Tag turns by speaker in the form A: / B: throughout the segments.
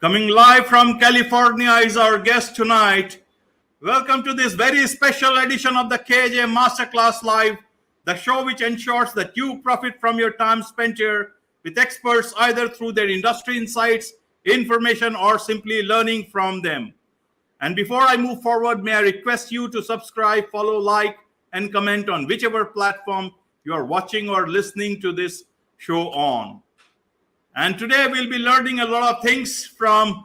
A: Coming live from California is our guest tonight. Welcome to this very special edition of the KJ Masterclass Live, the show which ensures that you profit from your time spent here with experts either through their industry insights, information, or simply learning from them. And before I move forward, may I request you to subscribe, follow, like, and comment on whichever platform you are watching or listening to this show on. And today we'll be learning a lot of things from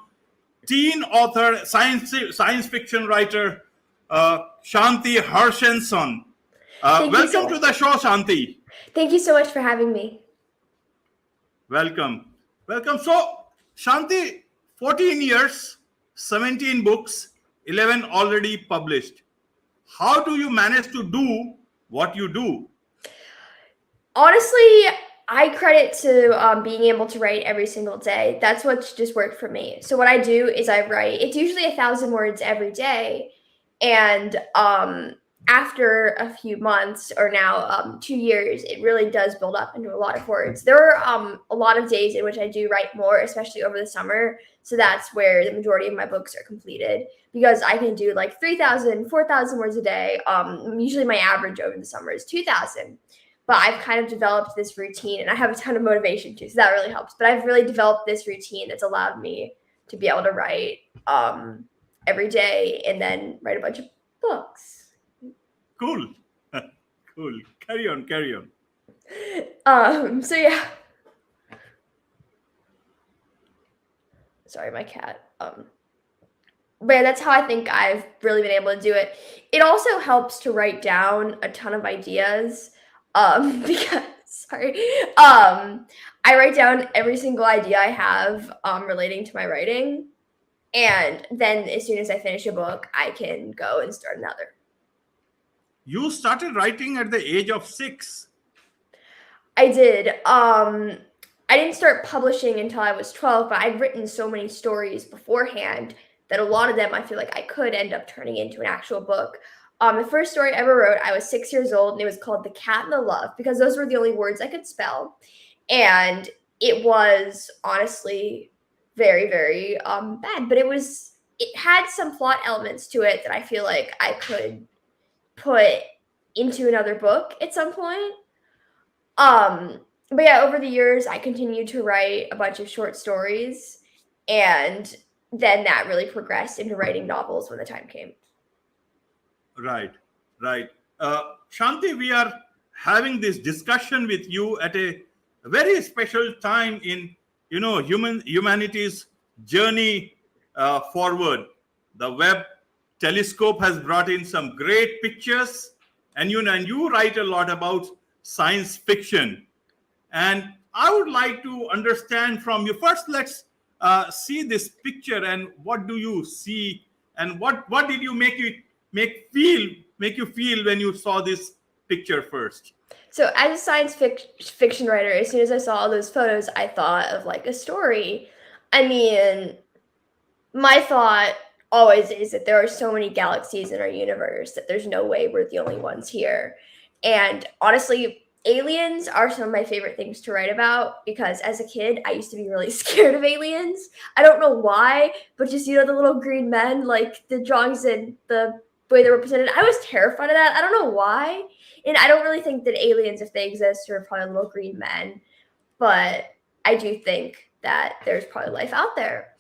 A: teen author, science fiction writer, Shanti Hershenson. Welcome to the show, Shanti.
B: Thank you so much for having me.
A: Welcome. So, Shanti, 14 years, 17 books, 11 already published. How do you manage to do what you do?
B: Honestly, I credit to being able to write every single day. That's what's just worked for me. So what I do is I write. It's usually 1,000 words every day. And after a few months or now 2 years, it really does build up into a lot of words. There are a lot of days in which I do write more, especially over the summer. So that's where the majority of my books are completed because I can do like 3,000, 4,000 words a day. Usually my average over the summer is 2,000. But I've kind of developed this routine and I have a ton of motivation too. So that really helps. But I've really developed this routine that's allowed me to be able to write every day and then write a bunch of books.
A: Cool. Cool. Carry on.
B: So yeah. Sorry, my cat. But yeah, that's how I think I've really been able to do it. It also helps to write down a ton of ideas. Because I write down every single idea I have relating to my writing, and then as soon as I finish a book, I can go and start another.
A: You started writing at the age of 6.
B: I did. I didn't start publishing until I was 12, but I've written so many stories beforehand that a lot of them I feel like I could end up turning into an actual book. The first story I ever wrote, I was 6 years old, and it was called The Cat and the Love, because those were the only words I could spell. And it was honestly very, very bad. But it had some plot elements to it that I feel like I could put into another book at some point. But yeah, over the years, I continued to write a bunch of short stories. And then that really progressed into writing novels when the time came.
A: Right. Shanti, we are having this discussion with you at a very special time in, humanity's journey forward. The Webb telescope has brought in some great pictures, and you write a lot about science fiction. And I would like to understand from you. First, let's see this picture, and what do you see, and what did you make you feel when you saw this picture first?
B: So as a science fiction writer, as soon as I saw all those photos, I thought of like a story. I mean, my thought always is that there are so many galaxies in our universe that there's no way we're the only ones here. And honestly, aliens are some of my favorite things to write about because as a kid, I used to be really scared of aliens. I don't know why, but just, the little green men, like the drawings and the way they're represented, I was terrified of that. I don't know why. And I don't really think that aliens, if they exist, are probably little green men. But I do think that there's probably life out there.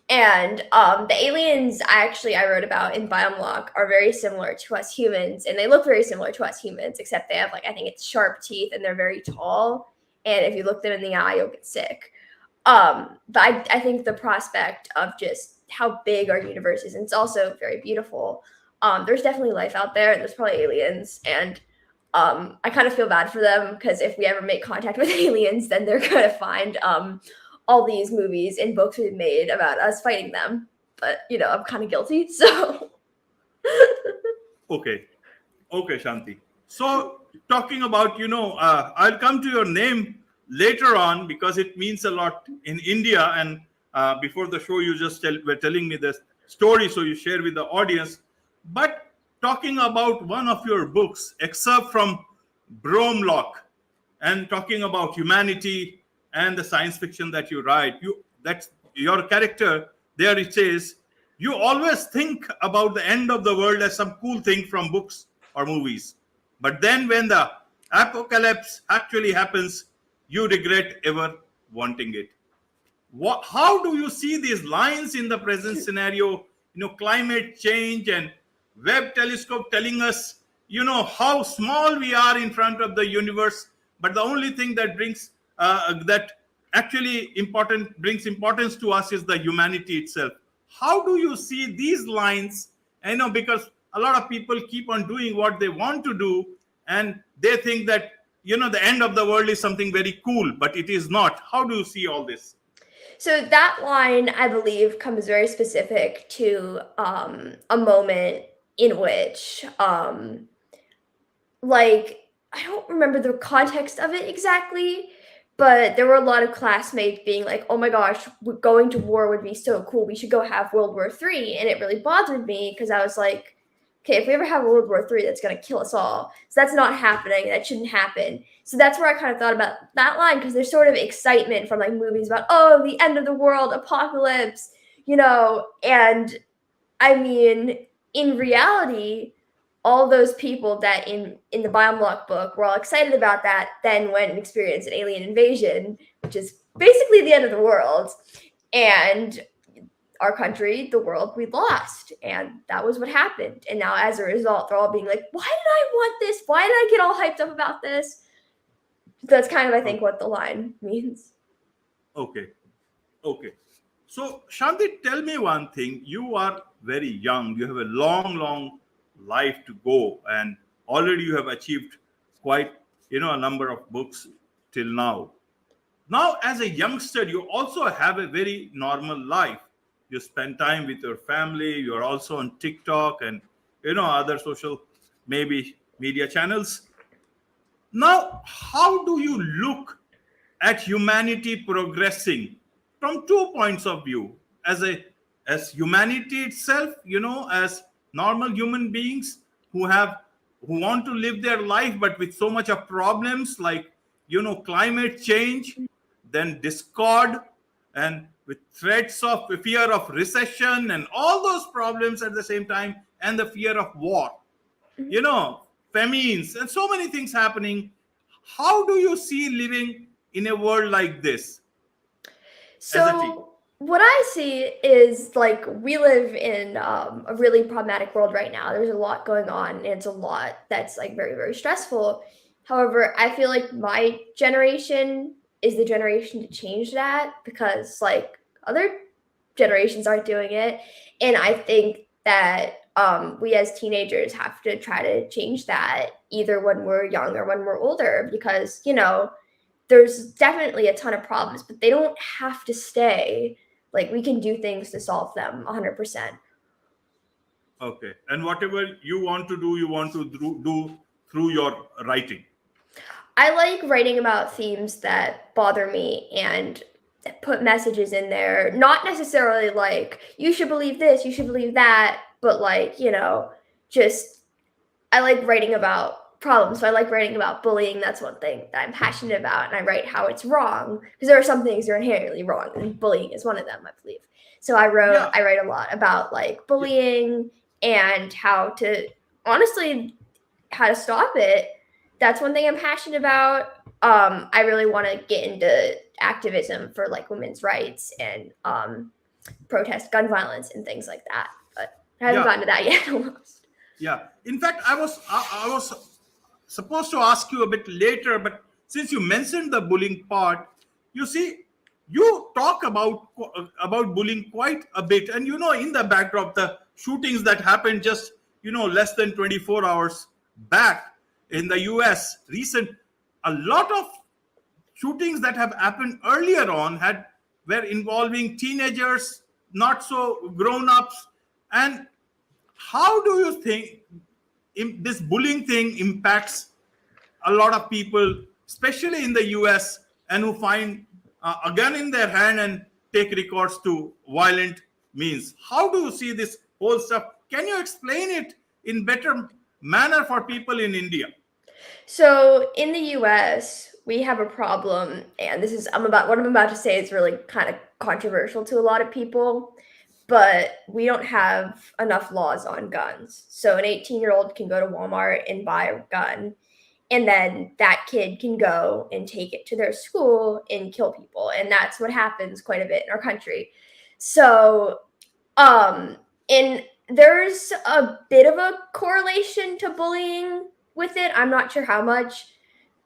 B: And the aliens I wrote about in Biomlock are very similar to us humans. And they look very similar to us humans, except they have, I think it's sharp teeth and they're very tall. And if you look them in the eye, you'll get sick. But I think the prospect of just how big our universe is, and it's also very beautiful. There's definitely life out there, and there's probably aliens, and I kind of feel bad for them because if we ever make contact with aliens, then they're going to find all these movies and books we've made about us fighting them. But, I'm kind of guilty, so.
A: Okay, Shanti. So talking about, I'll come to your name later on because it means a lot in India. And before the show, you just were telling me this story, so you share with the audience. But talking about one of your books, excerpt from Bromlock, and talking about humanity and the science fiction that you write, your character there, it says you always think about the end of the world as some cool thing from books or movies, but then when the apocalypse actually happens, you regret ever wanting it. How do you see these lines in the present scenario? Climate change and Webb telescope telling us, how small we are in front of the universe, but the only thing that that actually brings importance to us is the humanity itself. How do you see these lines? Because a lot of people keep on doing what they want to do, and they think that the end of the world is something very cool, but it is not. How do you see all this?
B: So that line, I believe, comes very specific to a moment in which, like, I don't remember the context of it exactly, but there were a lot of classmates being like, "Oh my gosh, going to war would be so cool. We should go have World War III." And it really bothered me because I was like, okay, if we ever have World War III, that's going to kill us all. So that's not happening. That shouldn't happen. So that's where I kind of thought about that line, because there's sort of excitement from like movies about, oh, the end of the world, apocalypse, and I mean, in reality, all those people that in the Biomlock book were all excited about that then went and experienced an alien invasion, which is basically the end of the world. And our country, the world, we lost. And that was what happened. And now as a result, they're all being like, why did I want this? Why did I get all hyped up about this? That's kind of, I think, what the line means.
A: Okay. So, Shanti, tell me one thing. You are very young. You have a long, long life to go. And already you have achieved quite, a number of books till now. Now, as a youngster, you also have a very normal life. You spend time with your family. You're also on TikTok and other social maybe media channels. Now, how do you look at humanity progressing from 2 points of view? As humanity itself, as normal human beings who want to live their life, but with so much of problems like climate change, then discord, and with threats of fear of recession and all those problems at the same time, and the fear of war, famines, and so many things happening. How do you see living in a world like this?
B: So what I see is like we live in a really problematic world right now. There's a lot going on, and it's a lot that's like very, very stressful. However, I feel like my generation is the generation to change that, because like other generations aren't doing it. And I think that we as teenagers have to try to change that, either when we're young or when we're older, because, there's definitely a ton of problems, but they don't have to stay. Like, we can do things to solve them 100%.
A: Okay. And whatever you want to do, you want to do through your writing.
B: I like writing about themes that bother me and put messages in there. Not necessarily like, you should believe this, you should believe that, but like, just I like writing about problems. So I like writing about bullying. That's one thing that I'm passionate about. And I write how it's wrong, because there are some things that are inherently wrong, and bullying is one of them, I believe. So I write a lot about like bullying and how to stop it. That's one thing I'm passionate about. I really want to get into activism for like women's rights and protest gun violence and things like that. But I haven't gotten to that yet. Almost.
A: Yeah. In fact, I was supposed to ask you a bit later, but since you mentioned the bullying part, you see, you talk about bullying quite a bit, and in the backdrop, the shootings that happened just less than 24 hours back in the US, a lot of shootings that have happened earlier on were involving teenagers, not so grown-ups. And how do you think this bullying thing impacts a lot of people, especially in the US, and who find a gun in their hand and take recourse to violent means? How do you see this whole stuff? Can you explain it in better manner for people in India?
B: So in the US, we have a problem, and this is what I'm about to say is really kind of controversial to a lot of people, but we don't have enough laws on guns. So an 18-year-old can go to Walmart and buy a gun, and then that kid can go and take it to their school and kill people. And that's what happens quite a bit in our country. So, and there's a bit of a correlation to bullying with it. I'm not sure how much.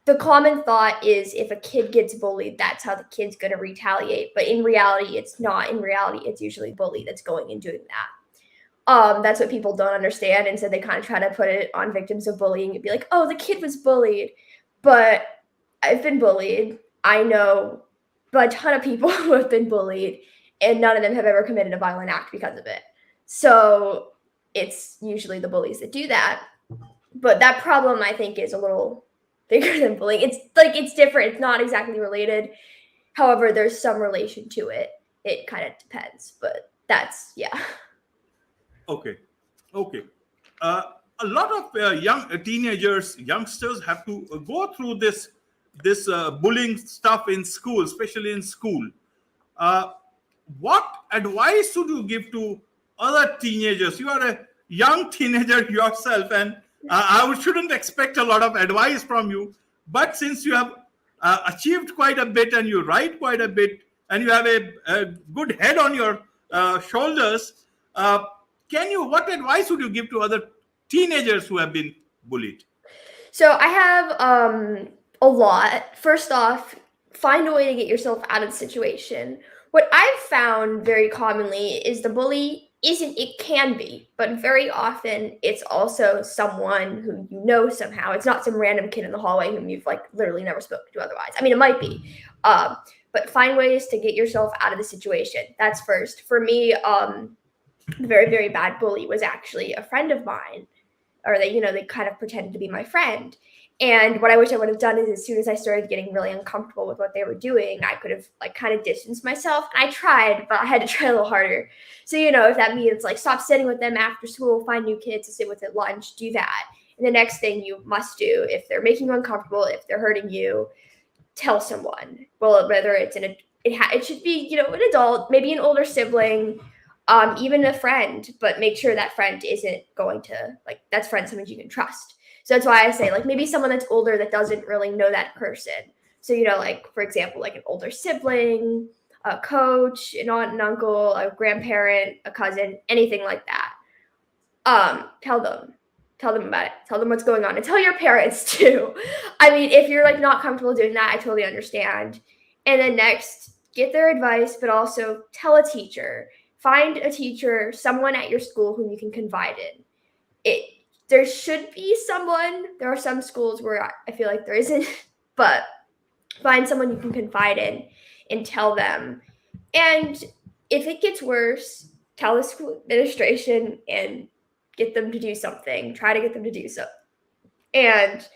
B: The common thought is if a kid gets bullied, that's how the kid's going to retaliate. But in reality, it's not. In reality, it's usually the bully that's going and doing that. That's what people don't understand. And so they kind of try to put it on victims of bullying and be like, oh, the kid was bullied. But I've been bullied. I know a ton of people who have been bullied, and none of them have ever committed a violent act because of it. So it's usually the bullies that do that. But that problem, I think, is a little bigger than bullying. It's different. It's not exactly related. However, there's some relation to it. It kind of depends. But that's, yeah.
A: Okay. A lot of young teenagers, youngsters have to go through this bullying stuff in school, especially in school. What advice should you give to other teenagers? You are a young teenager yourself, and I shouldn't expect a lot of advice from you. But since you have achieved quite a bit and you write quite a bit and you have a good head on your shoulders, what advice would you give to other teenagers who have been bullied?
B: So I have a lot. First off, find a way to get yourself out of the situation. What I've found very commonly is the bully it can be, but very often it's also someone who you know somehow. It's not some random kid in the hallway whom you've literally never spoken to otherwise. I mean, it might be, but find ways to get yourself out of the situation. That's first. For me, the very, very bad bully was actually a friend of mine, or they kind of pretended to be my friend. And what I wish I would have done is as soon as I started getting really uncomfortable with what they were doing, I could have kind of distanced myself. And I tried, but I had to try a little harder. So, if that means stop sitting with them after school, find new kids to sit with at lunch, do that. And the next thing you must do, if they're making you uncomfortable, if they're hurting you, tell someone. Well, whether it's it should be, an adult, maybe an older sibling, even a friend, but make sure that friend isn't going to that's friend someone you can trust. So that's why I say maybe someone that's older that doesn't really know that person. So, for example, an older sibling, a coach, an aunt and uncle, a grandparent, a cousin, anything like that. Tell them about it. Tell them what's going on, and tell your parents too. I mean, if you're not comfortable doing that, I totally understand. And then next, get their advice, but also tell a teacher. Find a teacher, someone at your school whom you can confide in. There should be someone. There are some schools where I feel like there isn't, but find someone you can confide in and tell them. And if it gets worse, tell the school administration and get them to do something. Try to get them to do so. And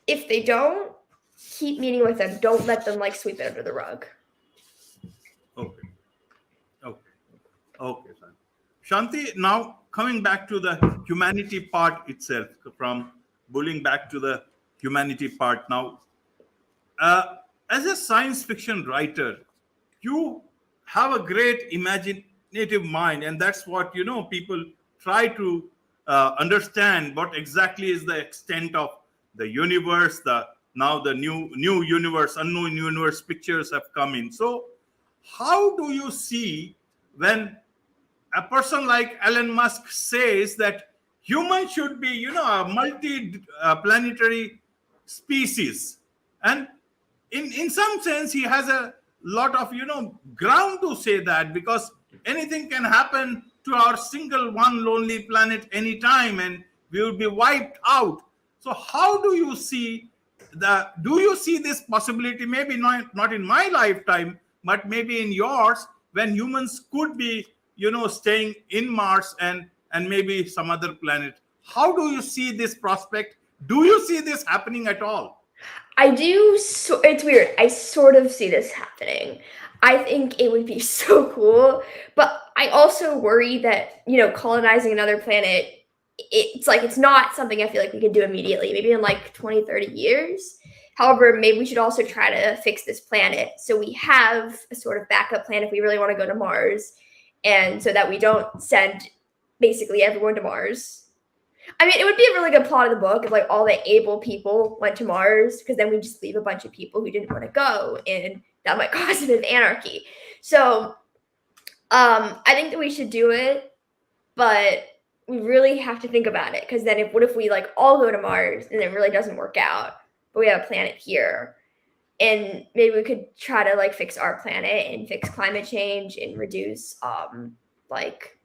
B: if they don't, keep meeting with them. Don't let them sweep it under the rug.
A: Okay, Shanti, now coming back to the humanity part itself, from bullying back to the humanity part now. As a science fiction writer, you have a great imaginative mind, and that's what people try to understand what exactly is the extent of the universe. Now the new universe, unknown universe pictures have come in. So how do you see when a person like Elon Musk says that humans should be, a multi-planetary species? And in some sense, he has a lot of, ground to say that, because anything can happen to our single one lonely planet anytime, and we will be wiped out. So how do you see this possibility, maybe not in my lifetime, but maybe in yours, when humans could be staying in Mars and maybe some other planet? How do you see this prospect? Do you see this happening at all?
B: I do. It's weird. I sort of see this happening. I think it would be so cool, but I also worry that, colonizing another planet it's like it's not something I feel like we can do immediately, maybe in like 20, 30 years. However, maybe we should also try to fix this planet so we have a sort of backup plan if we really want to go to Mars, and so that we don't send basically everyone to Mars. I mean, it would be a really good plot of the book if like all the able people went to Mars, because then we just leave a bunch of people who didn't want to go, and that might cause a bit of anarchy. So I think that we should do it, but we really have to think about it, because then what if we like all go to Mars and it really doesn't work out, but we have a planet here, and maybe we could try to like fix our planet and fix climate change and reduce like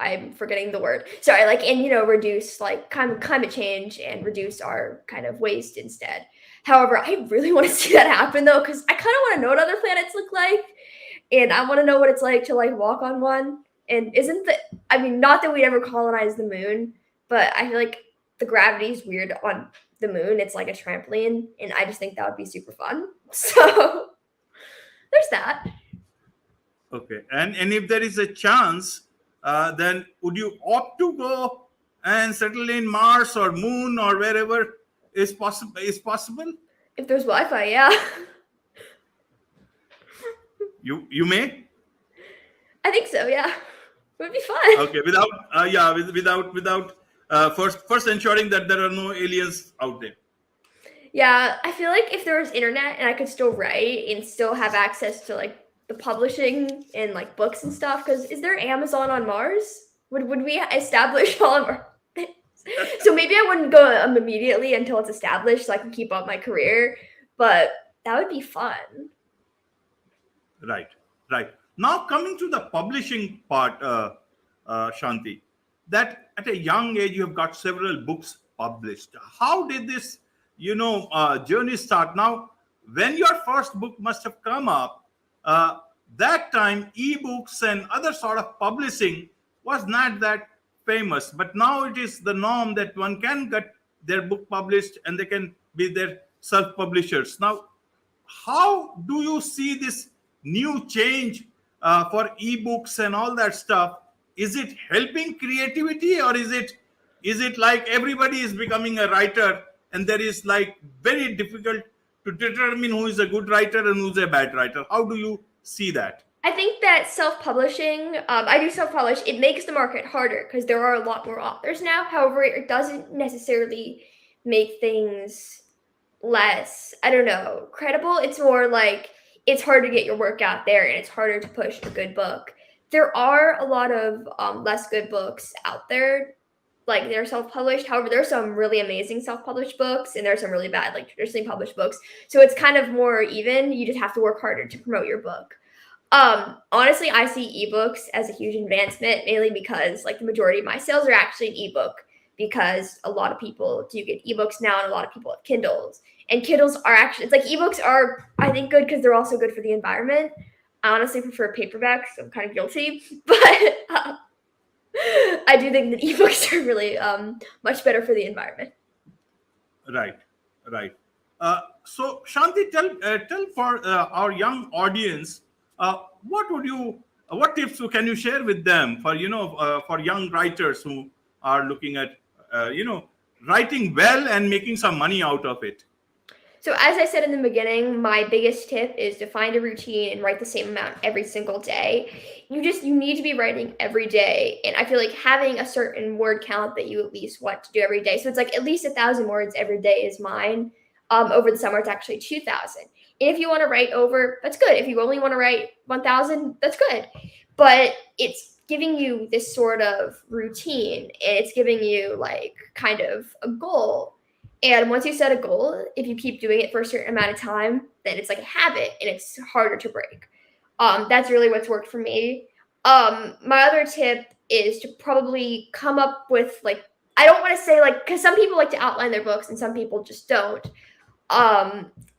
B: I'm forgetting the word. Sorry, like, and reduce like climate change and reduce our kind of waste instead. However, I really want to see that happen though, because I kind of want to know what other planets look like, and I want to know what it's like to like walk on one. And not that we'd ever colonize the moon, but I feel like the gravity is weird on the moon. It's like a trampoline, and I just think that would be super fun. So there's that.
A: Okay, and if there is a chance, then would you opt to go and settle in Mars or Moon or wherever is possible?
B: If there's Wi-Fi, yeah.
A: You may.
B: I think so. Yeah, it would be fun.
A: Okay, without first ensuring that there are no aliens out there.
B: Yeah, I feel like if there was internet and I could still write and still have access to like the publishing and like books and stuff, because is there Amazon on Mars? Would we establish all of our things? So maybe I wouldn't go immediately until it's established so I can keep up my career, but that would be fun.
A: Right. Now coming to the publishing part, Shanti, that at a young age you have got several books published. How did this, journey start? Now, when your first book must have come up, that time ebooks and other sort of publishing was not that famous, but now it is the norm that one can get their book published and they can be their self-publishers. Now, how do you see this new change for ebooks and all that stuff? Is it helping creativity, or is it like everybody is becoming a writer and there is like very difficult to determine who is a good writer and who's a bad writer? How do you see that?
B: I think that self-publishing, I do self-publish, it makes the market harder because there are a lot more authors now. However, it doesn't necessarily make things less, credible. It's more like it's hard to get your work out there and it's harder to push a good book. There are a lot of less good books out there, like they're self-published. However, there's some really amazing self-published books and there's some really bad, like traditionally published books. So it's kind of more even. You just have to work harder to promote your book. Honestly, I see ebooks as a huge advancement, mainly because like the majority of my sales are actually an ebook, because a lot of people do get ebooks now and a lot of people have Kindles. And Kindles are actually, it's like ebooks are, I think, good because they're also good for the environment. I honestly prefer paperbacks. So I'm kind of guilty, but I do think that ebooks are really much better for the environment.
A: Right. So Shanti, tell for our young audience, what tips can you share with them for for young writers who are looking at writing well and making some money out of it?
B: So as I said in the beginning, my biggest tip is to find a routine and write the same amount every single day. You need to be writing every day. And I feel like having a certain word count that you at least want to do every day. So it's like at least 1,000 words every day is mine. Over the summer, it's actually 2,000. And if you want to write over, that's good. If you only want to write 1,000, that's good. But it's giving you this sort of routine, and it's giving you like kind of a goal. And once you set a goal, if you keep doing it for a certain amount of time, then it's like a habit and it's harder to break. That's really what's worked for me. My other tip is to probably come up with like, I don't want to say like, because some people like to outline their books and some people just don't.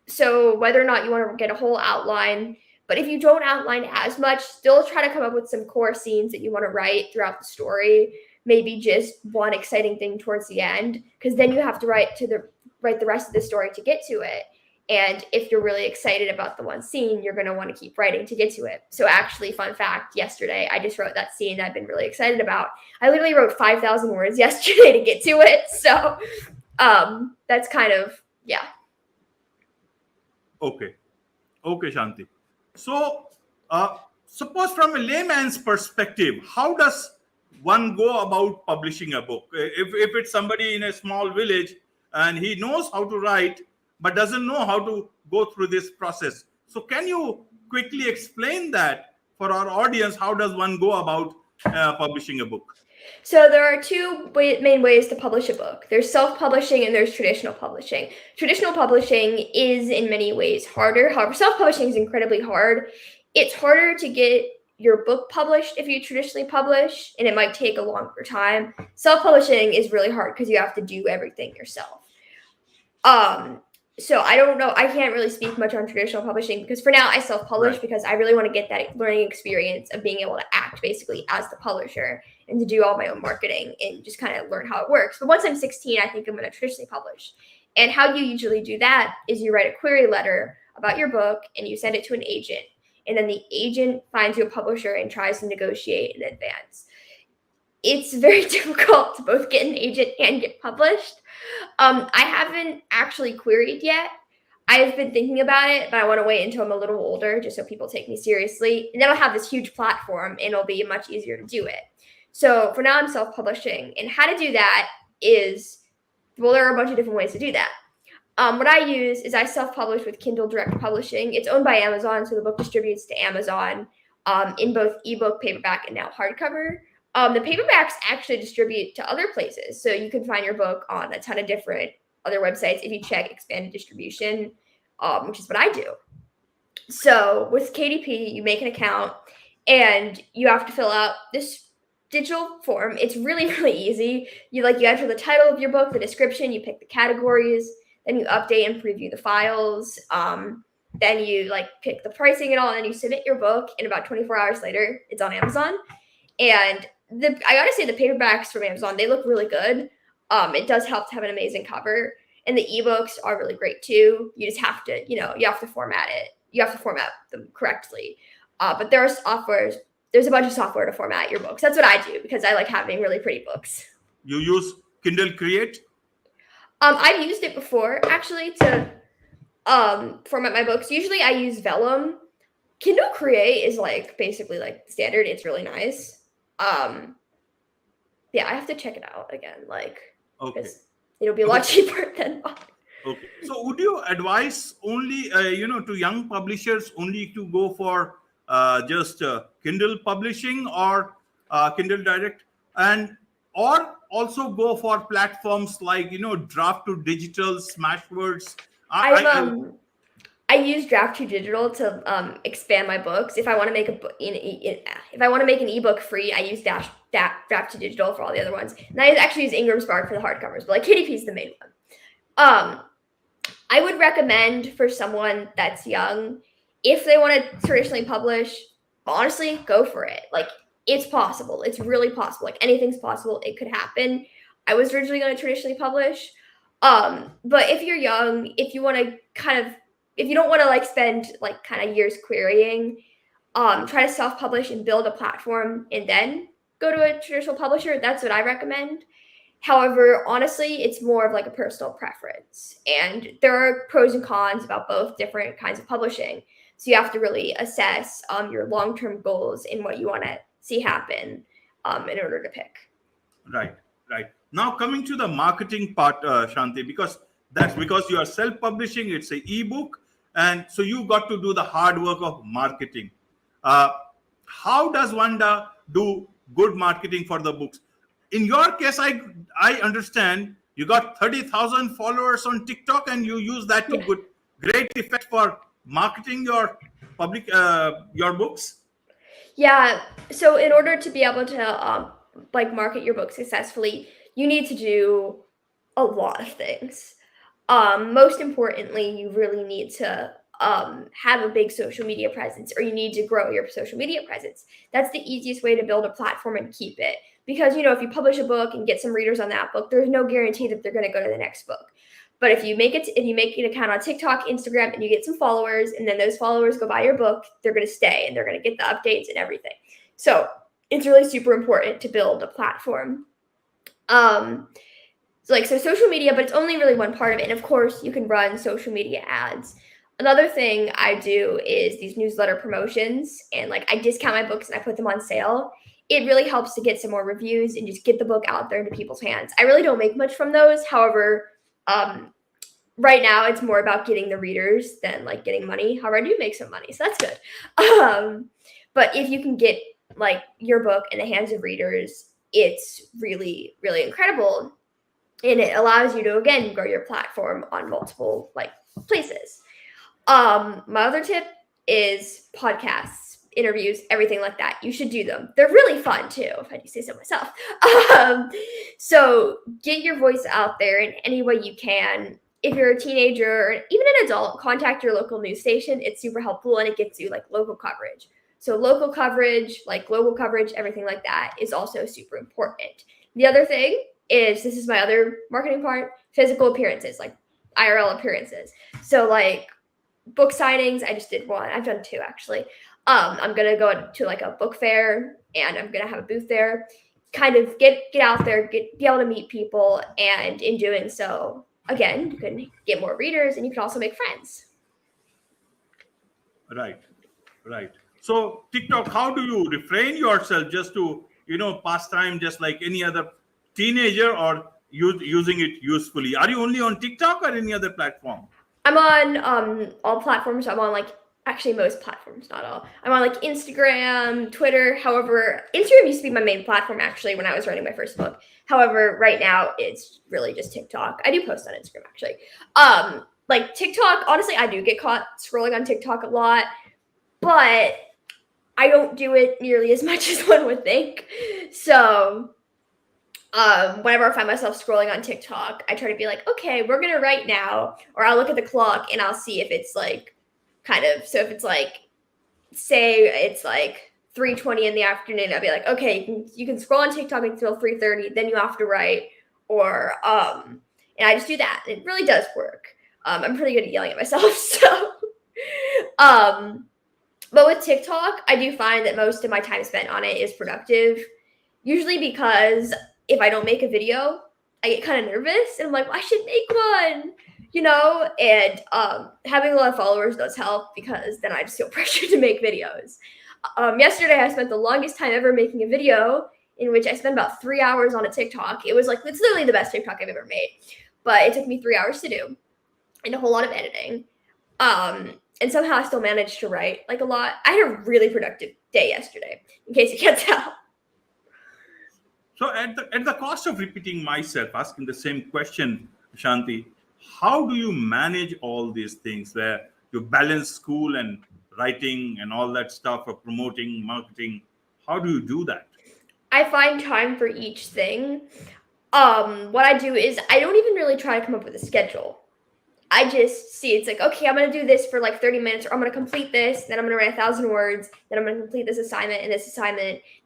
B: So whether or not you want to get a whole outline, but if you don't outline as much, still try to come up with some core scenes that you want to write throughout the story. Maybe just one exciting thing towards the end, because then you have to write the rest of the story to get to it. And if you're really excited about the one scene, you're going to want to keep writing to get to it. So actually, fun fact, yesterday, I just wrote that scene that I've been really excited about. I literally wrote 5,000 words yesterday to get to it. So that's kind of, yeah.
A: Okay. Okay, Shanti. So, suppose from a layman's perspective, how does one go about publishing a book? If it's somebody in a small village and he knows how to write, but doesn't know how to go through this process. So, can you quickly explain that for our audience? How does one go about publishing a book?
B: So there are two main ways to publish a book. There's self-publishing and there's traditional publishing. Traditional publishing is in many ways harder. However, self-publishing is incredibly hard. It's harder to get your book published if you traditionally publish, and it might take a longer time. Self-publishing is really hard because you have to do everything yourself. So I don't know. I can't really speak much on traditional publishing because for now I self-publish because I really want to get that learning experience of being able to act basically as the publisher and to do all my own marketing and just kind of learn how it works. But once I'm 16, I think I'm going to traditionally publish. And how you usually do that is you write a query letter about your book and you send it to an agent. And then the agent finds you a publisher and tries to negotiate in advance. It's very difficult to both get an agent and get published. I haven't actually queried yet. I've been thinking about it, but I want to wait until I'm a little older just so people take me seriously. And then I'll have this huge platform and it'll be much easier to do it. So for now, I'm self-publishing. And how to do that is, well, there are a bunch of different ways to do that. What I use is I self-publish with Kindle Direct Publishing. It's owned by Amazon, so the book distributes to Amazon in both ebook, paperback, and now hardcover. The paperbacks actually distribute to other places. So you can find your book on a ton of different other websites if you check expanded distribution, which is what I do. So with KDP, you make an account and you have to fill out this digital form. It's really, really easy. You enter the title of your book, the description, you pick the categories, then you update and preview the files. Then you pick the pricing and all, and then you submit your book, and about 24 hours later, it's on Amazon. And I gotta say the paperbacks from Amazon, they look really good. It does help to have an amazing cover, and the ebooks are really great too. You just have to, you have to format it. You have to format them correctly. But there's a bunch of software to format your books. That's what I do because I like having really pretty books.
A: You use Kindle Create?
B: I've used it before actually to format my books. Usually I use Vellum. Kindle Create is basically standard. It's really nice. Yeah, I have to check it out again.
A: Okay.
B: It'll be a lot cheaper than.
A: Okay. So would you advise only, to young publishers only to go for just Kindle publishing or Kindle Direct, or also go for platforms like, Draft to Digital, Smashwords?
B: I use Draft to Digital to expand my books. If I want to make if I want to make an ebook free, I use Draft to Digital for all the other ones. And I actually use Ingram Spark for the hardcovers, but KDP is the main one. I would recommend for someone that's young, if they want to traditionally publish, honestly, go for it. It's possible. It's really possible. Anything's possible. It could happen. I was originally going to traditionally publish. But if you're young, if you want to if you don't want to spend years querying, try to self-publish and build a platform and then go to a traditional publisher. That's what I recommend. However, honestly, it's more of a personal preference. And there are pros and cons about both different kinds of publishing. So you have to really assess your long-term goals and what you want to see happen in order to pick.
A: Right. Now coming to the marketing part, Shanti, because you are self-publishing, it's an ebook, and so you got to do the hard work of marketing. How does one do good marketing for the books? In your case, I understand you got 30,000 followers on TikTok, and you use that to great effect for marketing your books.
B: Yeah. So in order to be able to market your book successfully, you need to do a lot of things. Most importantly, you really need to have a big social media presence, or you need to grow your social media presence. That's the easiest way to build a platform and keep it. Because, if you publish a book and get some readers on that book, there's no guarantee that they're going to go to the next book. But if you make an account on TikTok, Instagram, and you get some followers, and then those followers go buy your book, they're going to stay and they're going to get the updates and everything. So it's really super important to build a platform. So social media, but it's only really one part of it. And of course, you can run social media ads. Another thing I do is these newsletter promotions, and like I discount my books and I put them on sale. It really helps to get some more reviews and just get the book out there into people's hands. I really don't make much from those. However, right now it's more about getting the readers than like getting money. However, I do make some money, so that's good. But if you can get like your book in the hands of readers, it's really, really incredible. And it allows you to, again, grow your platform on multiple like places. My other tip is podcasts, interviews, everything like that. You should do them. They're really fun too, if I do say so myself. So get your voice out there in any way you can. If you're a teenager or even an adult, contact your local news station. It's super helpful and it gets you like local coverage. So local coverage, like global coverage, everything like that is also super important. The other thing is, this is my other marketing part, physical appearances, like IRL appearances. So like book signings, I just did one. I've done two actually. I'm going to go to like a book fair and I'm going to have a booth there, kind of get out there, be able to meet people. And in doing so, again, you can get more readers and you can also make friends.
A: Right. So TikTok, how do you refrain yourself just to, pass time just like any other teenager, or using it usefully? Are you only on TikTok or any other platform?
B: I'm on all platforms. I'm on like actually most platforms, not all. I'm on like Instagram, Twitter. However, Instagram used to be my main platform actually when I was writing my first book. However, right now it's really just TikTok. I do post on Instagram actually. Like TikTok, honestly, I do get caught scrolling on TikTok a lot, but I don't do it nearly as much as one would think. So whenever I find myself scrolling on TikTok, I try to be like, okay, we're going to write now, or I'll look at the clock and I'll see if it's like so if it's like, say it's like 3:20 in the afternoon, I'll be like, okay, you can scroll on TikTok until 3:30, then you have to write, or, and I just do that. It really does work. I'm pretty good at yelling at myself. So, but with TikTok, I do find that most of my time spent on it is productive, usually because if I don't make a video, I get kind of nervous and I'm like, well, I should make one, and having a lot of followers does help because then I just feel pressured to make videos. Yesterday, I spent the longest time ever making a video, in which I spent about 3 hours on a TikTok. It's literally the best TikTok I've ever made, but it took me 3 hours to do and a whole lot of editing. And somehow I still managed to write like a lot. I had a really productive day yesterday, in case you can't tell.
A: So at the cost of repeating myself, asking the same question, Shanti, how do you manage all these things where you balance school and writing and all that stuff of promoting, marketing? How do you do that?
B: I find time for each thing. What I do is I don't even really try to come up with a schedule. I just see it's like, okay, I'm going to do this for like 30 minutes, or I'm going to complete this, then I'm going to write 1,000 words, then I'm going to complete this assignment, and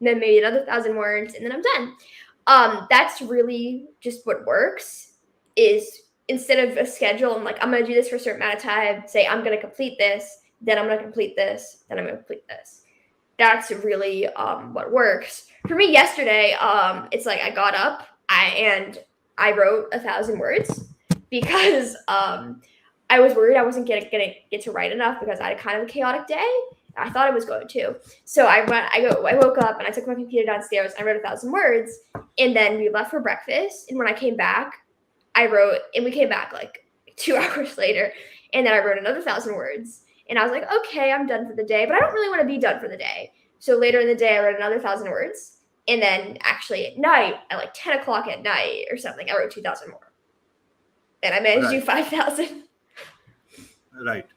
B: then maybe another 1,000 words, and then I'm done. That's really just what works, is instead of a schedule, I'm like, I'm going to do this for a certain amount of time, say I'm going to complete this, then I'm going to complete this, then I'm going to complete this. That's really what works. For me yesterday, it's like I got up and I wrote 1,000 words because I was worried I wasn't going to get to write enough because I had kind of a chaotic day. I thought I was going to. So I woke up and I took my computer downstairs. I wrote 1,000 words, and then we left for breakfast. And when I came back, I wrote, and we came back like 2 hours later, and then I wrote another 1,000 words. And I was like, okay, I'm done for the day, but I don't really want to be done for the day. So later in the day, I wrote another 1,000 words. And then actually at night, at like 10 o'clock at night or something, I wrote 2,000 more. And I managed to do 5,000.
A: Right.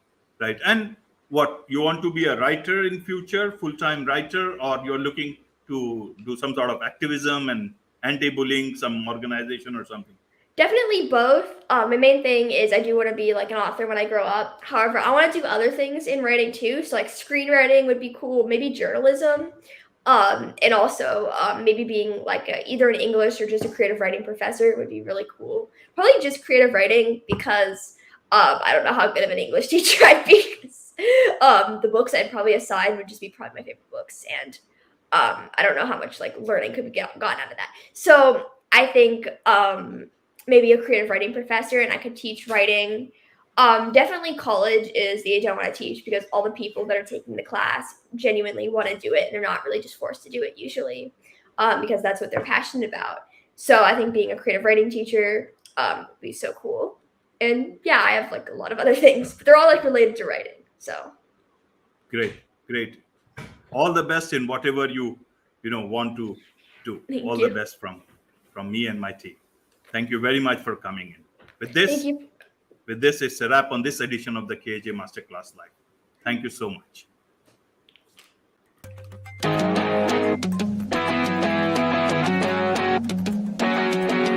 A: And what, you want to be a writer in future, full-time writer, or you're looking to do some sort of activism and anti-bullying, some organization or something?
B: Definitely both. My main thing is I do want to be like an author when I grow up. However, I want to do other things in writing too. So like screenwriting would be cool, maybe journalism. And also maybe being like either an English or just a creative writing professor would be really cool. Probably just creative writing because I don't know how good of an English teacher I'd be. The books I'd probably assign would just be probably my favorite books, and I don't know how much like learning could be gotten out of that. So I think maybe a creative writing professor, and I could teach writing. Definitely college is the age I want to teach because all the people that are taking the class genuinely want to do it, and they're not really just forced to do it usually because that's what they're passionate about. So I think being a creative writing teacher would be so cool. And yeah, I have like a lot of other things, but they're all like related to writing. So
A: Great. All the best in whatever you want to do.
B: Thank
A: All
B: you.
A: the best from me and my team. Thank you very much for coming in. With
B: Thank you.
A: this, it's a wrap on this edition of the KJ Masterclass Live. Thank you so much.